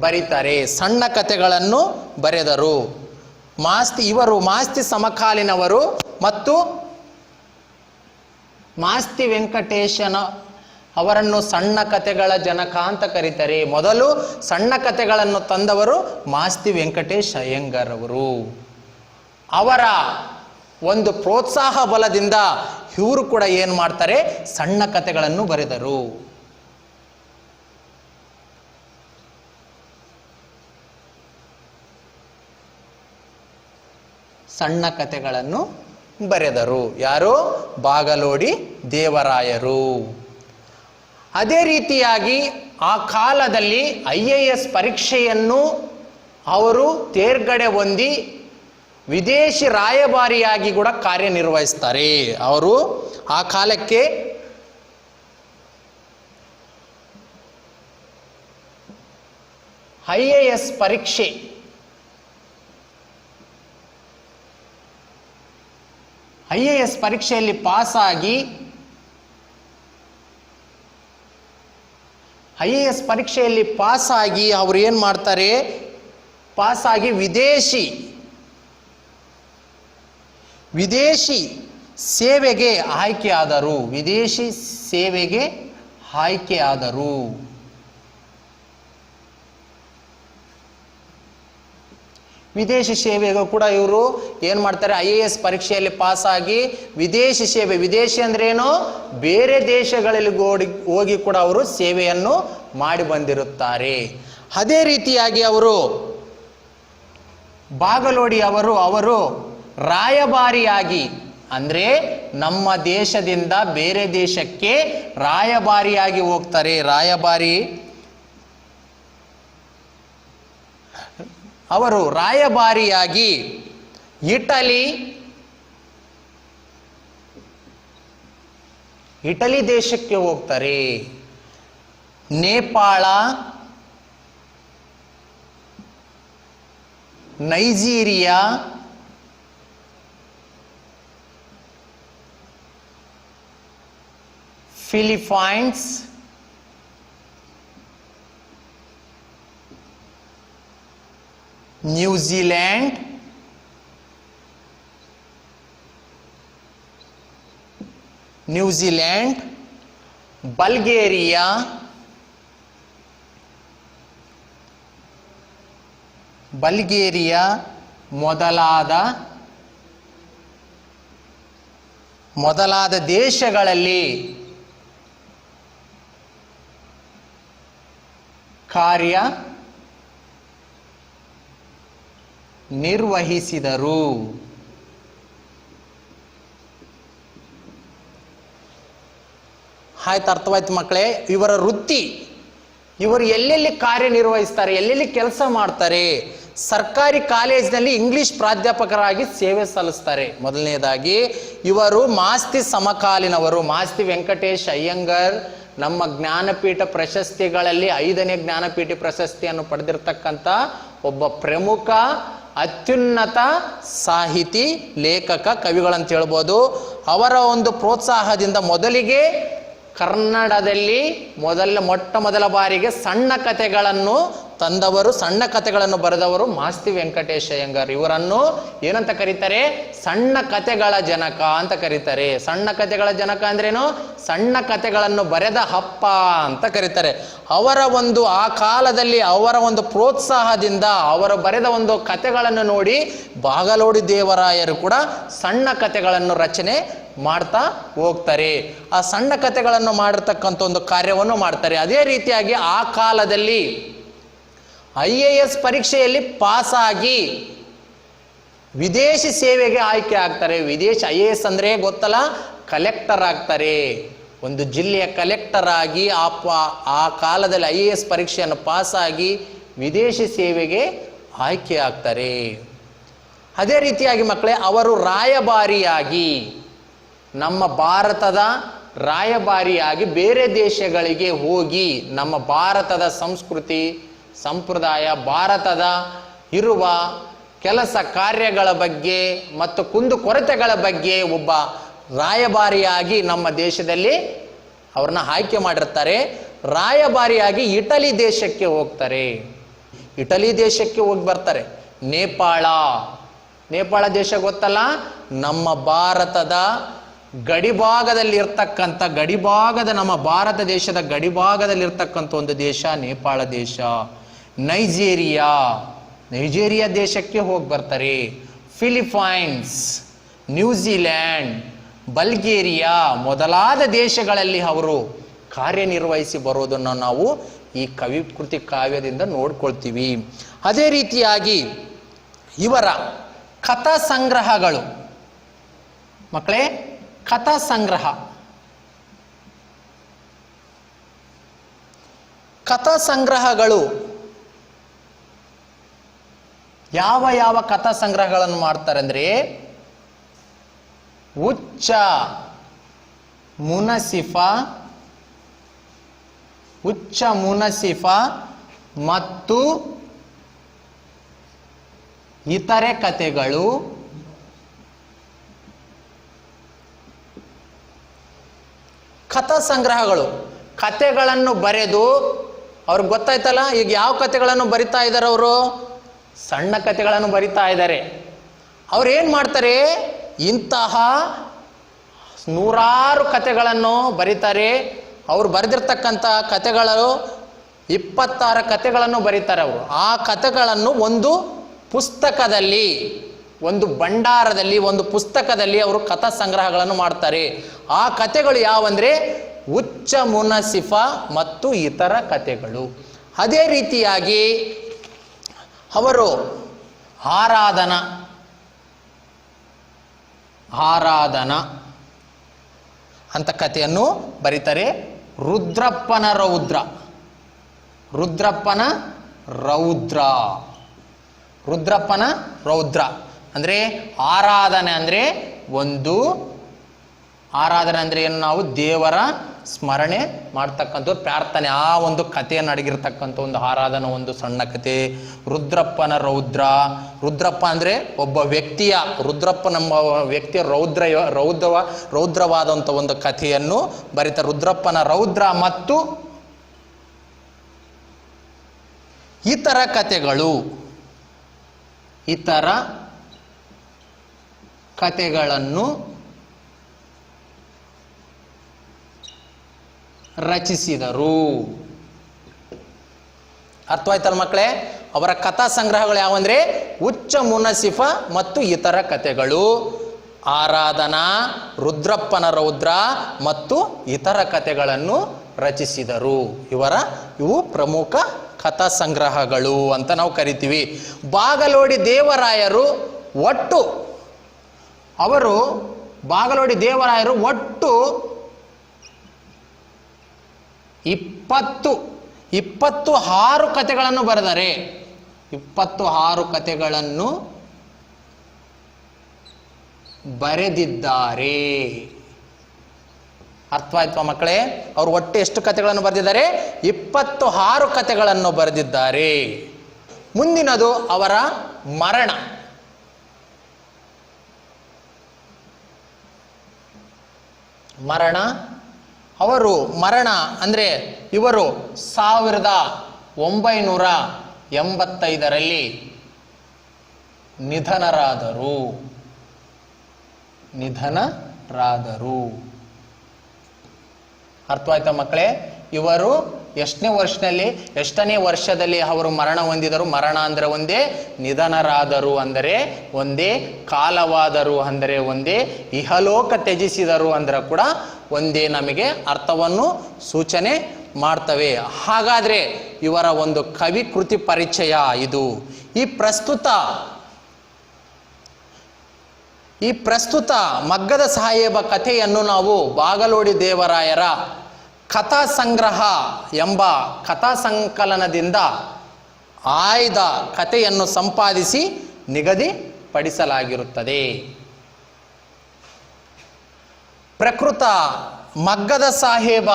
S1: ಬರೀತಾರೆ, ಸಣ್ಣ ಕಥೆಗಳನ್ನು ಬರೆದರು. ಇವರು ಮಾಸ್ತಿ ಸಮಕಾಲೀನವರು ಮತ್ತು ಮಾಸ್ತಿ ವೆಂಕಟೇಶನ ಅವರನ್ನು ಸಣ್ಣ ಕಥೆಗಳ ಜನಕ ಅಂತ ಕರೀತಾರೆ. ಮೊದಲು ಸಣ್ಣ ಕಥೆಗಳನ್ನು ತಂದವರು ಮಾಸ್ತಿ ವೆಂಕಟೇಶ್ ಅಯ್ಯಂಗಾರ್ ಅವರು. ಅವರ ಒಂದು ಪ್ರೋತ್ಸಾಹ ಬಲದಿಂದ ಇವರು ಕೂಡ ಏನು ಮಾಡ್ತಾರೆ? ಸಣ್ಣ ಕಥೆಗಳನ್ನು ಬರೆದರು. ಸಣ್ಣ ಕಥೆಗಳನ್ನು ಬರೆದರು. ಯಾರು? ಬಾಗಲೋಡಿ ದೇವರಾಯರು. ಅದೇ ರೀತಿಯಾಗಿ ಆ ಕಾಲದಲ್ಲಿ IAS ಪರೀಕ್ಷೆಯನ್ನು ಅವರು ತೇರ್ಗಡೆ ಹೊಂದಿ ವಿದೇಶಿ ರಾಯಭಾರಿಯಾಗಿ ಕೂಡ ಕಾರ್ಯನಿರ್ವಹಿಸ್ತಾರೆ. ಅವರು ಆ ಕಾಲಕ್ಕೆ IAS ಪರೀಕ್ಷೆಯಲ್ಲಿ ಪಾಸಾಗಿ ಅವರು ಏನು ಮಾಡ್ತಾರೆ? ಪಾಸಾಗಿ ವಿದೇಶಿ ಸೇವೆಗೆ ಆಯ್ಕೆಯಾದರು. ವಿದೇಶಿ ಸೇವೆಗೂ ಕೂಡ ಇವರು ಏನು ಮಾಡ್ತಾರೆ? IAS ಪರೀಕ್ಷೆಯಲ್ಲಿ ಪಾಸಾಗಿ ವಿದೇಶಿ ಅಂದ್ರೇನು? ಬೇರೆ ದೇಶಗಳಲ್ಲಿ ಹೋಗಿ ಕೂಡ ಅವರು ಸೇವೆಯನ್ನು ಮಾಡಿ ಬಂದಿರುತ್ತಾರೆ. ಅದೇ ರೀತಿಯಾಗಿ ಅವರು ಬಾಗಲೋಡಿ ಅವರು ರಾಯಭಾರಿಯಾಗಿ, ಅಂದರೆ ನಮ್ಮ ದೇಶದಿಂದ ಬೇರೆ ದೇಶಕ್ಕೆ ರಾಯಭಾರಿಯಾಗಿ ಹೋಗ್ತಾರೆ. ಅವರು ರಾಯಭಾರಿಯಾಗಿ ಇಟಲಿ ದೇಶಕ್ಕೆ ಹೋಗ್ತಾರೆ. Nepal, Nigeria, Philippines, New Zealand, Bulgaria, ಮೊದಲಾದ ದೇಶಗಳಲ್ಲಿ ಕಾರ್ಯ ನಿರ್ವಹಿಸಿದರು. ಆಯ್ತು, ಅರ್ಥವಾಯ್ತು ಮಕ್ಕಳೇ. ಇವರ ವೃತ್ತಿ, ಇವರು ಎಲ್ಲೆಲ್ಲಿ ಕಾರ್ಯನಿರ್ವಹಿಸ್ತಾರೆ, ಎಲ್ಲೆಲ್ಲಿ ಕೆಲಸ ಮಾಡ್ತಾರೆ, ಸರ್ಕಾರಿ ಕಾಲೇಜಿನಲ್ಲಿ ಇಂಗ್ಲಿಷ್ ಪ್ರಾಧ್ಯಾಪಕರಾಗಿ ಸೇವೆ ಸಲ್ಲಿಸ್ತಾರೆ. ಮೊದಲನೇದಾಗಿ ಇವರು ಮಾಸ್ತಿ ಸಮಕಾಲೀನವರು. ಮಾಸ್ತಿ ವೆಂಕಟೇಶ್ ಅಯ್ಯಂಗರ್ ನಮ್ಮ ಜ್ಞಾನಪೀಠ ಪ್ರಶಸ್ತಿಗಳಲ್ಲಿ 5ನೇ ಜ್ಞಾನಪೀಠ ಪ್ರಶಸ್ತಿಯನ್ನು ಪಡೆದಿರ್ತಕ್ಕಂಥ ಒಬ್ಬ ಪ್ರಮುಖ ಅತ್ಯುನ್ನತ ಸಾಹಿತಿ, ಲೇಖಕ, ಕವಿಗಳಂತ ಹೇಳ್ಬೋದು. ಅವರ ಒಂದು ಪ್ರೋತ್ಸಾಹದಿಂದ ಮೊದಲಿಗೆ ಕನ್ನಡದಲ್ಲಿ ಮೊಟ್ಟ ಮೊದಲ ಬಾರಿಗೆ ಸಣ್ಣ ಕಥೆಗಳನ್ನು ತಂದವರು, ಸಣ್ಣ ಕಥೆಗಳನ್ನು ಬರೆದವರು ಮಾಸ್ತಿ ವೆಂಕಟೇಶ್ ಅಯ್ಯಂಗಾರ್. ಇವರನ್ನು ಏನಂತ ಕರೀತಾರೆ? ಸಣ್ಣ ಕಥೆಗಳ ಜನಕ ಅಂತ ಕರೀತಾರೆ. ಸಣ್ಣ ಕಥೆಗಳ ಜನಕ ಅಂದ್ರೇನು? ಸಣ್ಣ ಕಥೆಗಳನ್ನು ಬರೆದ ಹಪ್ಪ ಅಂತ ಕರೀತಾರೆ. ಅವರ ಒಂದು ಆ ಕಾಲದಲ್ಲಿ ಅವರ ಒಂದು ಪ್ರೋತ್ಸಾಹದಿಂದ ಅವರು ಬರೆದ ಒಂದು ಕಥೆಗಳನ್ನು ನೋಡಿ ಬಾಗಲೋಡಿ ದೇವರಾಯರು ಕೂಡ ಸಣ್ಣ ಕಥೆಗಳನ್ನು ರಚನೆ ಮಾಡ್ತಾ ಹೋಗ್ತಾರೆ. ಆ ಸಣ್ಣ ಕಥೆಗಳನ್ನು ಮಾಡಿರ್ತಕ್ಕಂಥ ಒಂದು ಕಾರ್ಯವನ್ನು ಮಾಡ್ತಾರೆ. ಅದೇ ರೀತಿಯಾಗಿ ಆ ಕಾಲದಲ್ಲಿ IAS ಪರೀಕ್ಷೆಯಲ್ಲಿ ಪಾಸಾಗಿ ವಿದೇಶಿ ಸೇವೆಗೆ ಆಯ್ಕೆ ಆಗ್ತಾರೆ. ವಿದೇಶಿ IAS ಅಂದರೆ ಗೊತ್ತಲ್ಲ, ಕಲೆಕ್ಟರ್ ಆಗ್ತಾರೆ. ಒಂದು ಜಿಲ್ಲೆಯ ಕಲೆಕ್ಟರ್ ಆಗಿ ಆ ಕಾಲದಲ್ಲಿ IAS ಪರೀಕ್ಷೆಯನ್ನು ಪಾಸಾಗಿ ವಿದೇಶಿ ಸೇವೆಗೆ ಆಯ್ಕೆ ಆಗ್ತಾರೆ. ಅದೇ ರೀತಿಯಾಗಿ ಮಕ್ಕಳೇ, ಅವರು ರಾಯಭಾರಿಯಾಗಿ, ನಮ್ಮ ಭಾರತದ ರಾಯಭಾರಿಯಾಗಿ ಬೇರೆ ದೇಶಗಳಿಗೆ ಹೋಗಿ ನಮ್ಮ ಭಾರತದ ಸಂಸ್ಕೃತಿ ಸಂಪ್ರದಾಯ, ಭಾರತದ ಇರುವ ಕೆಲಸ ಕಾರ್ಯಗಳ ಬಗ್ಗೆ ಮತ್ತು ಕುಂದುಕೊರತೆಗಳ ಬಗ್ಗೆ ಒಬ್ಬ ರಾಯಭಾರಿಯಾಗಿ ನಮ್ಮ ದೇಶದಲ್ಲಿ ಅವ್ರನ್ನ ಆಯ್ಕೆ ಮಾಡಿರ್ತಾರೆ. ರಾಯಭಾರಿಯಾಗಿ ಇಟಲಿ ದೇಶಕ್ಕೆ ಹೋಗ್ತಾರೆ. ಇಟಲಿ ದೇಶಕ್ಕೆ ಹೋಗಿ ಬರ್ತಾರೆ. ನೇಪಾಳ ದೇಶ ಗೊತ್ತಲ್ಲ, ನಮ್ಮ ಭಾರತದ ಗಡಿಭಾಗದಲ್ಲಿ ಇರ್ತಕ್ಕಂಥ ನಮ್ಮ ಭಾರತ ದೇಶದ ಗಡಿಭಾಗದಲ್ಲಿರ್ತಕ್ಕಂಥ ಒಂದು ದೇಶ ನೇಪಾಳ ದೇಶ. ನೈಜೀರಿಯಾ ದೇಶಕ್ಕೆ ಹೋಗಿ ಬರ್ತಾರೆ. ಫಿಲಿಪೈನ್ಸ್, ನ್ಯೂಜಿಲ್ಯಾಂಡ್, ಬಲ್ಗೇರಿಯಾ ಮೊದಲಾದ ದೇಶಗಳಲ್ಲಿ ಅವರು ಕಾರ್ಯನಿರ್ವಹಿಸಿ ಬರೋದನ್ನು ನಾವು ಈ ಕವಿಕೃತಿ ಕಾವ್ಯದಿಂದ ನೋಡ್ಕೊಳ್ತೀವಿ. ಅದೇ ರೀತಿಯಾಗಿ ಇವರ ಕಥಾ ಸಂಗ್ರಹಗಳು ಮಕ್ಕಳೇ, ಕಥಾ ಸಂಗ್ರಹಗಳು ಯಾವ ಕಥಾ ಸಂಗ್ರಹಗಳನ್ನು ಮಾಡ್ತಾರೆ ಅಂದ್ರೆ, ಉಚ್ಚ ಮುನಸಿಫ ಮತ್ತು ಇತರೆ ಕಥೆಗಳು, ಕಥಾ ಸಂಗ್ರಹಗಳು. ಕಥೆಗಳನ್ನು ಬರೆದು ಅವ್ರಿಗೆ ಗೊತ್ತಾಯ್ತಲ್ಲ, ಈಗ ಯಾವ ಕಥೆಗಳನ್ನು ಬರಿತಾ ಇದ್ದಾರೆ ಅವರು? ಸಣ್ಣ ಕಥೆಗಳನ್ನು ಬರಿತಾ ಇದ್ದಾರೆ. ಅವ್ರು ಏನು ಮಾಡ್ತಾರೆ? ಇಂತಹ ನೂರಾರು ಕಥೆಗಳನ್ನು ಬರೀತಾರೆ. ಅವರು ಬರೆದಿರ್ತಕ್ಕಂಥ ಕಥೆಗಳು 26 ಕಥೆಗಳನ್ನು ಬರೀತಾರೆ ಅವರು. ಆ ಕಥೆಗಳನ್ನು ಒಂದು ಪುಸ್ತಕದಲ್ಲಿ, ಒಂದು ಭಂಡಾರದಲ್ಲಿ, ಒಂದು ಪುಸ್ತಕದಲ್ಲಿ ಅವರು ಕಥಾ ಸಂಗ್ರಹಗಳನ್ನು ಮಾಡ್ತಾರೆ. ಆ ಕಥೆಗಳು ಯಾವಂದ್ರೆ ಉಚ್ಚ ಮುನಸಿಫ ಮತ್ತು ಇತರ ಕಥೆಗಳು. ಅದೇ ರೀತಿಯಾಗಿ ಅವರು ಆರಾಧನಾ ಅಂತ ಕಥೆಯನ್ನು ಬರೀತಾರೆ. ರುದ್ರಪ್ಪನ ರೌದ್ರ ಅಂದರೆ ಆರಾಧನೆ ಅಂದರೆ ಏನು? ನಾವು ದೇವರ ಸ್ಮರಣೆ ಮಾಡ್ತಕ್ಕಂಥ ಪ್ರಾರ್ಥನೆ, ಆ ಒಂದು ಕಥೆಯನ್ನು ಅಡಗಿರ್ತಕ್ಕಂಥ ಒಂದು ಆರಾಧನಾ ಒಂದು ಸಣ್ಣ ಕಥೆ. ರುದ್ರಪ್ಪನ ರುದ್ರಪ್ಪ ಅಂದರೆ ಒಬ್ಬ ವ್ಯಕ್ತಿಯ, ರುದ್ರಪ್ಪ ನಮ್ಮ ವ್ಯಕ್ತಿಯ ರೌದ್ರವಾದಂಥ ಒಂದು ಕಥೆಯನ್ನು ಬರೀತಾರೆ. ರುದ್ರಪ್ಪನ ರೌದ್ರ ಮತ್ತು ಇತರ ಕಥೆಗಳನ್ನು ರಚಿಸಿದರು. ಅರ್ಥವಾಯ್ತಲ್ಲ ಮಕ್ಕಳೇ? ಅವರ ಕಥಾ ಸಂಗ್ರಹಗಳು ಯಾವಂದ್ರೆ ಉಚ್ಚ ಮುನಸಿಫ ಮತ್ತು ಇತರ ಕಥೆಗಳು, ಆರಾಧನಾ, ರುದ್ರಪ್ಪನ ರೌದ್ರ ಮತ್ತು ಇತರ ಕಥೆಗಳನ್ನು ರಚಿಸಿದರು. ಇವು ಪ್ರಮುಖ ಕಥಾ ಸಂಗ್ರಹಗಳು ಅಂತ ನಾವು ಕರಿತೀವಿ. ಬಾಗಲೋಡಿ ದೇವರಾಯರು ಒಟ್ಟು 26 ಕಥೆಗಳನ್ನು ಬರೆದರೆ 26 ಕಥೆಗಳನ್ನು ಬರೆದಿದ್ದಾರೆ. ಅರ್ಥವಾಯ್ತು ಮಕ್ಕಳೇ? ಅವರು ಒಟ್ಟು ಎಷ್ಟು ಕಥೆಗಳನ್ನು ಬರೆದಿದ್ದಾರೆ? 26 ಕಥೆಗಳನ್ನು ಬರೆದಿದ್ದಾರೆ. ಮುಂದಿನದು ಅವರ ಮರಣ. ಅವರು ಮರಣ ಅಂದರೆ ಇವರು 1985ರಲ್ಲಿ ನಿಧನರಾದರು. ಅರ್ಥವಾಯ್ತಾ ಮಕ್ಕಳೇ? ಇವರು ಎಷ್ಟನೇ ವರ್ಷದಲ್ಲಿ ಅವರು ಮರಣ ಹೊಂದಿದರು? ಮರಣ ಅಂದರೆ ಒಂದೇ, ನಿಧನರಾದರು ಅಂದರೆ ಒಂದೇ, ಕಾಲವಾದರು ಅಂದರೆ ಒಂದೇ, ಇಹಲೋಕ ತ್ಯಜಿಸಿದರು ಅಂದರೆ ಕೂಡ ಒಂದೇ ನಮಗೆ ಅರ್ಥವನ್ನು ಸೂಚನೆ ಮಾಡ್ತವೆ. ಹಾಗಾದರೆ ಇವರ ಒಂದು ಕವಿ ಕೃತಿ ಪರಿಚಯ ಇದು. ಈ ಪ್ರಸ್ತುತ ಮಗ್ಗದ ಸಾಹೇಬ ಕಥೆಯನ್ನು ನಾವು ಬಾಗಲೋಡಿ ದೇವರಾಯರ ಕಥಾ ಸಂಗ್ರಹ ಎಂಬ ಕಥಾ ಸಂಕಲನದಿಂದ ಆಯ್ದ ಕಥೆಯನ್ನು ಸಂಪಾದಿಸಿ ನಿಗದಿಪಡಿಸಲಾಗಿರುತ್ತದೆ. ಪ್ರಕೃತ ಮಗ್ಗದ ಸಾಹೇಬ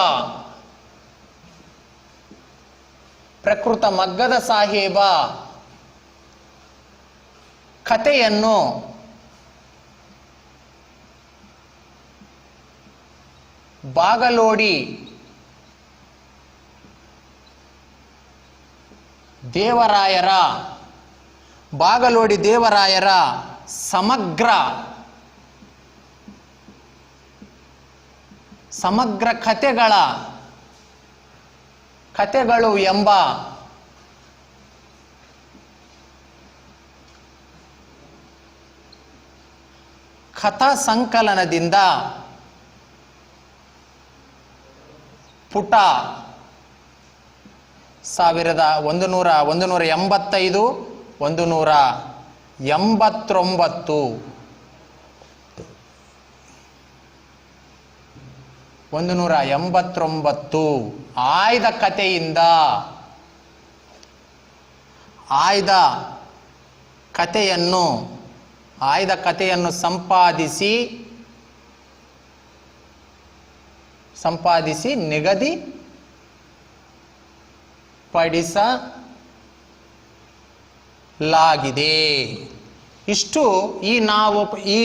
S1: ಕಥೆಯನ್ನು ಬಾಗಲೋಡಿ ದೇವರಾಯರ ಸಮಗ್ರ ಕಥೆಗಳು ಎಂಬ ಕಥಾ ಸಂಕಲನದಿಂದ ಪುಟ 1185, 189 ಆಯ್ದ ಕಥೆಯನ್ನು ಸಂಪಾದಿಸಿ ನಿಗದಿಪಡಿಸಲಾಗಿದೆ. ಇಷ್ಟು ಈ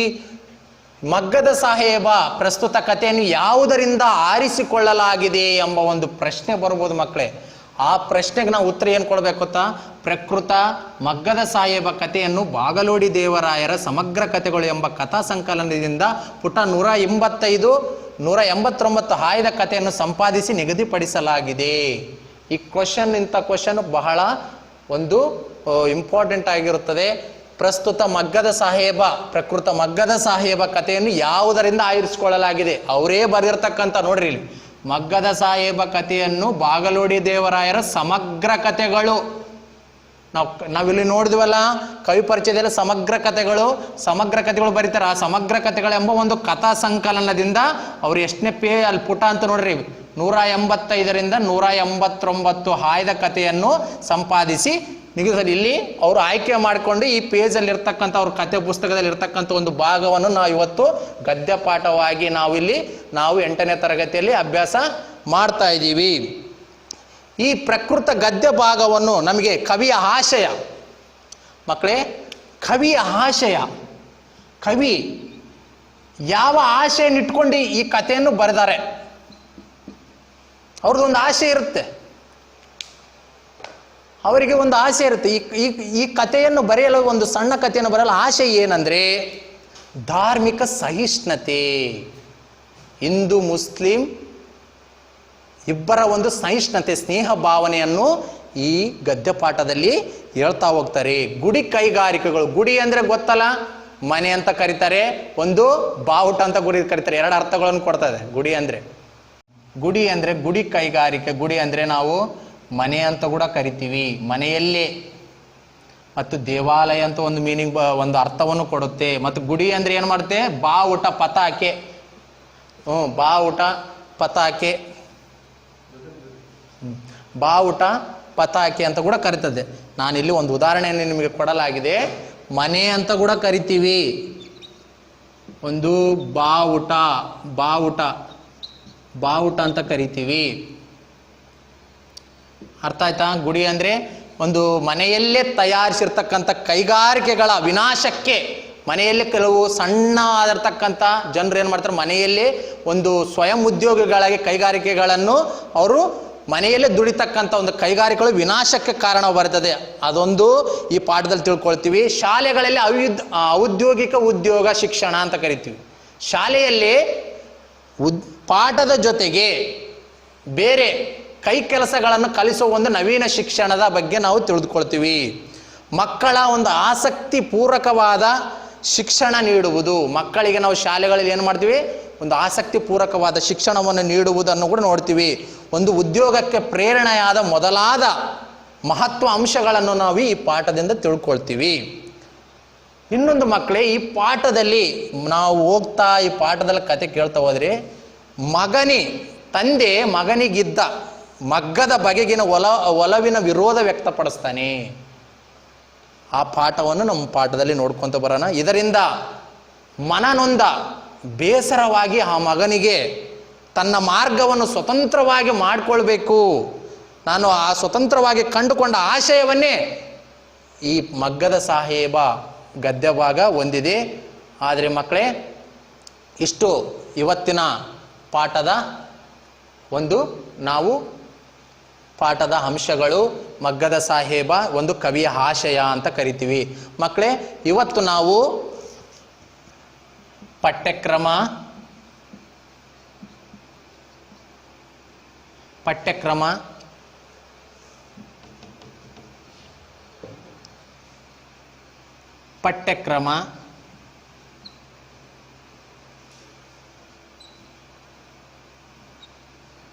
S1: ಮಗ್ಗದ ಸಾಹೇಬ ಪ್ರಸ್ತುತ ಕಥೆಯನ್ನು ಯಾವುದರಿಂದ ಆರಿಸಿಕೊಳ್ಳಲಾಗಿದೆ ಎಂಬ ಒಂದು ಪ್ರಶ್ನೆ ಬರ್ಬೋದು ಮಕ್ಕಳೇ. ಆ ಪ್ರಶ್ನೆಗೆ ನಾವು ಉತ್ತರ ಏನು ಕೊಡಬೇಕು ಗೊತ್ತಾ? ಪ್ರಕೃತ ಮಗ್ಗದ ಸಾಹೇಬ ಕಥೆಯನ್ನು ಬಾಗಲೋಡಿ ದೇವರಾಯರ ಸಮಗ್ರ ಕಥೆಗಳು ಎಂಬ ಕಥಾ ಸಂಕಲನದಿಂದ ಪುಟ 185, 189 ಆಯ್ದ ಕಥೆಯನ್ನು ಸಂಪಾದಿಸಿ ನಿಗದಿಪಡಿಸಲಾಗಿದೆ. ಈ ಇಂಥ ಕ್ವಶನ್ ಬಹಳ ಒಂದು ಇಂಪಾರ್ಟೆಂಟ್ ಆಗಿರುತ್ತದೆ. ಪ್ರಕೃತ ಮಗ್ಗದ ಸಾಹೇಬ ಕಥೆಯನ್ನು ಯಾವುದರಿಂದ ಆರಿಸಿಕೊಳ್ಳಲಾಗಿದೆ? ಅವರೇ ಬರೆದಿರ್ತಕ್ಕಂಥ, ನೋಡ್ರಿ ಇಲ್ಲಿ, ಮಗ್ಗದ ಸಾಹೇಬ ಕಥೆಯನ್ನು ಬಾಗಲೋಡಿ ದೇವರಾಯರ ಸಮಗ್ರ ಕಥೆಗಳು. ನಾವಿಲ್ಲಿ ನೋಡಿದ್ವಲ್ಲ ಕವಿ ಪರಿಚಯದಲ್ಲಿ ಸಮಗ್ರ ಕಥೆಗಳು ಬರೀತಾರೆ. ಆ ಸಮಗ್ರ ಕಥೆಗಳೆಂಬ ಒಂದು ಕಥಾ ಸಂಕಲನದಿಂದ ಅವ್ರು ಎಷ್ಟನೇ ಅಲ್ಲಿ ಪುಟ ಅಂತ ನೋಡ್ರಿ, 185ರಿಂದ 189 ಆಯ್ದ ಕಥೆಯನ್ನು ಸಂಪಾದಿಸಿ ಇಲ್ಲಿ ಅವರು ಆಯ್ಕೆ ಮಾಡಿಕೊಂಡು ಈ ಪೇಜಲ್ಲಿ ಇರ್ತಕ್ಕಂಥ ಅವ್ರ ಕಥೆ ಪುಸ್ತಕದಲ್ಲಿ ಇರ್ತಕ್ಕಂಥ ಒಂದು ಭಾಗವನ್ನು ನಾವು ಇವತ್ತು ಗದ್ಯ ಪಾಠವಾಗಿ ನಾವು 8ನೇ ತರಗತಿಯಲ್ಲಿ ಅಭ್ಯಾಸ ಮಾಡ್ತಾ ಇದ್ದೀವಿ. ಈ ಪ್ರಕೃತ ಗದ್ಯ ಭಾಗವನ್ನು ನಮಗೆ ಕವಿಯ ಆಶಯ ಮಕ್ಕಳೇ, ಕವಿ ಯಾವ ಆಶೆಯನ್ನು ಇಟ್ಕೊಂಡು ಈ ಕಥೆಯನ್ನು ಬರೆದಾರೆ? ಅವ್ರದ್ದೊಂದು ಆಶೆ ಇರುತ್ತೆ, ಅವರಿಗೆ ಒಂದು ಆಸೆ ಇರುತ್ತೆ. ಈ ಕಥೆಯನ್ನು ಬರೆಯಲು, ಒಂದು ಸಣ್ಣ ಕಥೆಯನ್ನು ಬರೆಯಲು ಆಸೆ ಏನಂದರೆ ಧಾರ್ಮಿಕ ಸಹಿಷ್ಣುತೆ. ಹಿಂದೂ ಮುಸ್ಲಿಂ ಇಬ್ಬರ ಒಂದು ಸಹಿಷ್ಣುತೆ, ಸ್ನೇಹ ಭಾವನೆಯನ್ನು ಈ ಗದ್ಯ ಪಾಠದಲ್ಲಿ ಹೇಳ್ತಾ ಹೋಗ್ತಾರೆ. ಗುಡಿ ಕೈಗಾರಿಕೆಗಳು, ಗುಡಿ ಅಂದರೆ ಗೊತ್ತಲ್ಲ, ಮನೆ ಅಂತ ಕರೀತಾರೆ, ಒಂದು ಬಾವುಟ ಅಂತ ಕರೀತಾರೆ. ಎರಡು ಅರ್ಥಗಳನ್ನು ಕೊಡ್ತದೆ. ಗುಡಿ ಅಂದರೆ ಗುಡಿ ಕೈಗಾರಿಕೆ. ಗುಡಿ ಅಂದರೆ ನಾವು ಮನೆ ಅಂತ ಕೂಡ ಕರಿತೀವಿ, ಮನೆಯಲ್ಲೇ. ಮತ್ತು ದೇವಾಲಯ ಅಂತ ಒಂದು ಮೀನಿಂಗ್, ಒಂದು ಅರ್ಥವನ್ನು ಕೊಡುತ್ತೆ. ಮತ್ತು ಗುಡಿ ಅಂದರೆ ಏನು ಮಾಡುತ್ತೆ? ಬಾವುಟ, ಪತಾಕೆ. ಬಾವುಟ, ಪತಾಕೆ ಅಂತ ಕೂಡ ಕರೀತದೆ. ನಾನಿಲ್ಲಿ ಒಂದು ಉದಾಹರಣೆಯನ್ನು ನಿಮಗೆ ಕೊಡಲಾಗಿದೆ. ಮನೆ ಅಂತ ಕೂಡ ಕರಿತೀವಿ. ಒಂದು ಬಾವುಟ ಬಾವುಟ ಬಾವುಟ ಅಂತ ಕರಿತೀವಿ. ಅರ್ಥ ಆಯ್ತಾ? ಗುಡಿ ಅಂದರೆ ಒಂದು ಮನೆಯಲ್ಲೇ ತಯಾರಿಸಿರ್ತಕ್ಕಂಥ ಕೈಗಾರಿಕೆಗಳ ವಿನಾಶಕ್ಕೆ, ಮನೆಯಲ್ಲಿ ಕೆಲವು ಸಣ್ಣ ಆಗಿರ್ತಕ್ಕಂಥ ಜನರು ಏನು ಮಾಡ್ತಾರೆ, ಮನೆಯಲ್ಲೇ ಒಂದು ಸ್ವಯಂ ಉದ್ಯೋಗಿಗಳಾಗಿ ಕೈಗಾರಿಕೆಗಳನ್ನು ಅವರು ಮನೆಯಲ್ಲೇ ದುಡಿತಕ್ಕಂಥ ಒಂದು ಕೈಗಾರಿಕೆಗಳು ವಿನಾಶಕ್ಕೆ ಕಾರಣ ಬರ್ತದೆ. ಅದೊಂದು ಈ ಪಾಠದಲ್ಲಿ ತಿಳ್ಕೊಳ್ತೀವಿ. ಶಾಲೆಗಳಲ್ಲಿ ಔದ್ಯೋಗಿಕ ಉದ್ಯೋಗ ಶಿಕ್ಷಣ ಅಂತ ಕರಿತೀವಿ. ಶಾಲೆಯಲ್ಲಿ ಪಾಠದ ಜೊತೆಗೆ ಬೇರೆ ಕೈ ಕೆಲಸಗಳನ್ನು ಕಲಿಸುವ ಒಂದು ನವೀನ ಶಿಕ್ಷಣದ ಬಗ್ಗೆ ನಾವು ತಿಳಿದುಕೊಳ್ತೀವಿ. ಮಕ್ಕಳ ಒಂದು ಆಸಕ್ತಿ ಪೂರಕವಾದ ಶಿಕ್ಷಣ ನೀಡುವುದು. ಮಕ್ಕಳಿಗೆ ನಾವು ಶಾಲೆಗಳಲ್ಲಿ ಏನು ಮಾಡ್ತೀವಿ, ಒಂದು ಆಸಕ್ತಿ ಪೂರಕವಾದ ಶಿಕ್ಷಣವನ್ನು ನೀಡುವುದನ್ನು ಕೂಡ ನೋಡ್ತೀವಿ. ಒಂದು ಉದ್ಯೋಗಕ್ಕೆ ಪ್ರೇರಣೆಯಾದ ಮೊದಲಾದ ಮಹತ್ವ ಅಂಶಗಳನ್ನು ನಾವು ಈ ಪಾಠದಿಂದ ತಿಳ್ಕೊಳ್ತೀವಿ. ಇನ್ನೊಂದು ಮಕ್ಕಳೇ, ಈ ಪಾಠದಲ್ಲಿ ನಾವು ಹೋಗ್ತಾ ಈ ಪಾಠದಲ್ಲಿ ಕತೆ ಕೇಳ್ತಾ ಹೋದರೆ, ತಂದೆ ಮಗನಿಗಿದ್ದ ಮಗ್ಗದ ಬಗೆಗಿನ ಒಲವಿನ ವಿರೋಧ ವ್ಯಕ್ತಪಡಿಸ್ತಾನೆ. ಆ ಪಾಠವನ್ನು ನಮ್ಮ ಪಾಠದಲ್ಲಿ ನೋಡ್ಕೊತ ಬರೋಣ. ಇದರಿಂದ ಮನನೊಂದ ಬೇಸರವಾಗಿ ಆ ಮಗನಿಗೆ ತನ್ನ ಮಾರ್ಗವನ್ನು ಸ್ವತಂತ್ರವಾಗಿ ಮಾಡಿಕೊಳ್ಬೇಕು, ನಾನು ಆ ಸ್ವತಂತ್ರವಾಗಿ ಕಂಡುಕೊಂಡ ಆಶಯವನ್ನೇ ಈ ಮಗ್ಗದ ಸಾಹೇಬ ಗದ್ಯ ಭಾಗ ಹೊಂದಿದೆ. ಆದರೆ ಮಕ್ಕಳೇ, ಇಷ್ಟು ಇವತ್ತಿನ ಪಾಠದ ನಾವು ಪಾಠದ ಅಂಶಗಳು. ಮಗ್ಗದ ಸಾಹೇಬ ಒಂದು ಕವಿಯ ಆಶಯ ಅಂತ ಕರಿತೀವಿ. ಮಕ್ಕಳೇ, ಇವತ್ತು ನಾವು ಪಠ್ಯಕ್ರಮ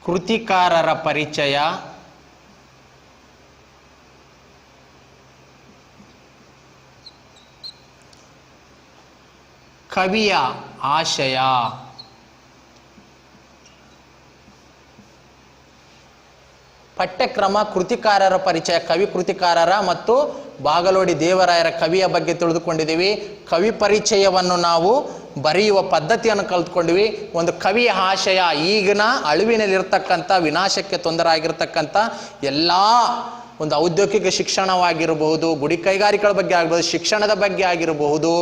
S1: ಕೃತಿಕಾರರ ಪರಿಚಯ, ಕವಿಯ ಆಶಯ, ಪಠ್ಯಕ್ರಮ ಕೃತಿಕಾರರ ಪರಿಚಯ, ಕವಿ ಕೃತಿಕಾರರ ಮತ್ತು ಬಾಗಲೋಡಿ ದೇವರಾಯರ ಕವಿಯ ಬಗ್ಗೆ ತಿಳಿದುಕೊಂಡಿದ್ದೀವಿ. ಕವಿ ಪರಿಚಯವನ್ನು ನಾವು ಬರೆಯುವ ಪದ್ಧತಿಯನ್ನು ಕಲಿತ್ಕೊಂಡಿವಿ. ಒಂದು ಕವಿಯ ಆಶಯ, ಈಗಿನ ಅಳಿವಿನಲ್ಲಿರ್ತಕ್ಕಂಥ ವಿನಾಶಕ್ಕೆ ತೊಂದರೆ ಆಗಿರ್ತಕ್ಕಂಥ ಎಲ್ಲ ಒಂದು ಔದ್ಯೋಗಿಕ ಶಿಕ್ಷಣವಾಗಿರಬಹುದು, ಗುಡಿ ಕೈಗಾರಿಕೆಗಳ ಬಗ್ಗೆ ಆಗಿರ್ಬೋದು, ಶಿಕ್ಷಣದ ಬಗ್ಗೆ ಆಗಿರಬಹುದು,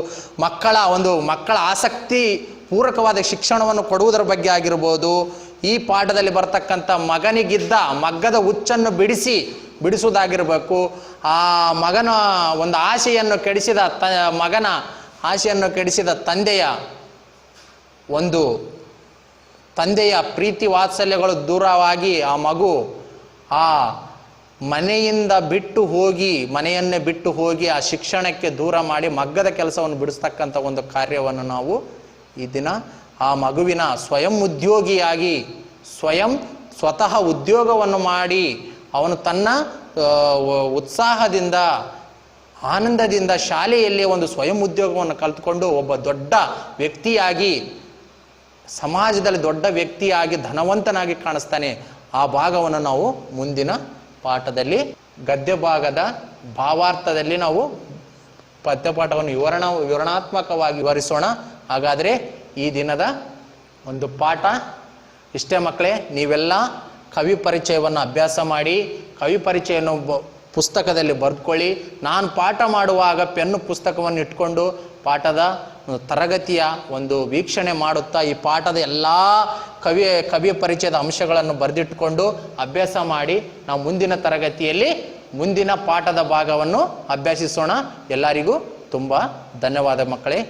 S1: ಮಕ್ಕಳ ಆಸಕ್ತಿ ಪೂರಕವಾದ ಶಿಕ್ಷಣವನ್ನು ಕೊಡುವುದರ ಬಗ್ಗೆ ಆಗಿರ್ಬೋದು, ಈ ಪಾಠದಲ್ಲಿ ಬರ್ತಕ್ಕಂಥ ಮಗನಿಗಿದ್ದ ಮಗ್ಗದ ಹುಚ್ಚನ್ನು ಬಿಡಿಸುವುದಾಗಿರಬೇಕು, ಆ ಮಗನ ಒಂದು ಮಗನ ಆಸೆಯನ್ನು ಕೆಡಿಸಿದ ತಂದೆಯ ಪ್ರೀತಿ ವಾತ್ಸಲ್ಯಗಳು ದೂರವಾಗಿ ಆ ಮಗು ಆ ಮನೆಯನ್ನೇ ಬಿಟ್ಟು ಹೋಗಿ ಆ ಶಿಕ್ಷಣಕ್ಕೆ ದೂರ ಮಾಡಿ ಮಗ್ಗದ ಕೆಲಸವನ್ನು ಬಿಡಿಸ್ತಕ್ಕಂಥ ಒಂದು ಕಾರ್ಯವನ್ನು ನಾವು ಈ ದಿನ ಆ ಮಗುವಿನ ಸ್ವತಃ ಉದ್ಯೋಗವನ್ನು ಮಾಡಿ ಅವನು ತನ್ನ ಉತ್ಸಾಹದಿಂದ ಆನಂದದಿಂದ ಶಾಲೆಯಲ್ಲಿ ಒಂದು ಸ್ವಯಂ ಉದ್ಯೋಗವನ್ನು ಕಲಿತುಕೊಂಡು ಒಬ್ಬ ದೊಡ್ಡ ವ್ಯಕ್ತಿಯಾಗಿ, ಸಮಾಜದಲ್ಲಿ ದೊಡ್ಡ ವ್ಯಕ್ತಿಯಾಗಿ ಧನವಂತನಾಗಿ ಕಾಣಿಸ್ತಾನೆ. ಆ ಭಾಗವನ್ನು ನಾವು ಮುಂದಿನ ಪಾಠದಲ್ಲಿ ಗದ್ಯ ಭಾಗದ ಭಾವಾರ್ಥದಲ್ಲಿ ನಾವು ಪದ್ಯಪಾಠವನ್ನು ವಿವರಣಾತ್ಮಕವಾಗಿ ವಿವರಿಸೋಣ. ಹಾಗಾದರೆ ಈ ದಿನದ ಒಂದು ಪಾಠ ಇಷ್ಟೇ ಮಕ್ಕಳೇ. ನೀವೆಲ್ಲ ಕವಿ ಪರಿಚಯವನ್ನು ಅಭ್ಯಾಸ ಮಾಡಿ, ಕವಿ ಪರಿಚಯವನ್ನು ಪುಸ್ತಕದಲ್ಲಿ ಬರೆದುಕೊಳ್ಳಿ. ನಾನು ಪಾಠ ಮಾಡುವಾಗ ಪೆನ್ನು ಪುಸ್ತಕವನ್ನು ಇಟ್ಕೊಂಡು ಪಾಠದ ತರಗತಿಯ ಒಂದು ವೀಕ್ಷಣೆ ಮಾಡುತ್ತಾ ಈ ಪಾಠದ ಎಲ್ಲ ಕವಿಯ ಪರಿಚಯದ ಅಂಶಗಳನ್ನು ಬರೆದಿಟ್ಕೊಂಡು ಅಭ್ಯಾಸ ಮಾಡಿ ನಾವು ಮುಂದಿನ ತರಗತಿಯಲ್ಲಿ ಮುಂದಿನ ಪಾಠದ ಭಾಗವನ್ನು ಅಭ್ಯಾಸಿಸೋಣ. ಎಲ್ಲರಿಗೂ ತುಂಬ ಧನ್ಯವಾದ ಮಕ್ಕಳೇ.